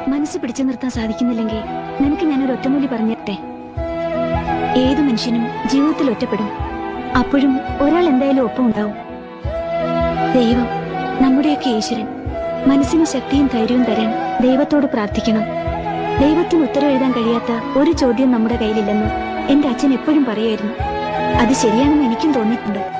മനസ്സ് പിടിച്ചു നിർത്താൻ സാധിക്കുന്നില്ലെങ്കിൽ നിനക്ക് ഞാനൊരു ഒറ്റമൂലി പറഞ്ഞിട്ടെ. ഏതു മനുഷ്യനും ജീവിതത്തിൽ ഒറ്റപ്പെടും. അപ്പോഴും ഒരാൾ എന്തായാലും ഒപ്പം ഉണ്ടാവും. ദൈവം, നമ്മുടെയൊക്കെ ഈശ്വരൻ, മനസ്സിന് ശക്തിയും ധൈര്യവും തരാൻ ദൈവത്തോട് പ്രാർത്ഥിക്കണം. ദൈവത്തിന് ഉത്തരം എഴുതാൻ കഴിയാത്ത ഒരു ചോദ്യം നമ്മുടെ കയ്യിലില്ലെന്ന് എന്റെ അച്ഛൻ എപ്പോഴും പറയുമായിരുന്നു. അത് ശരിയാണെന്ന് എനിക്കും തോന്നിയിട്ടുണ്ട്.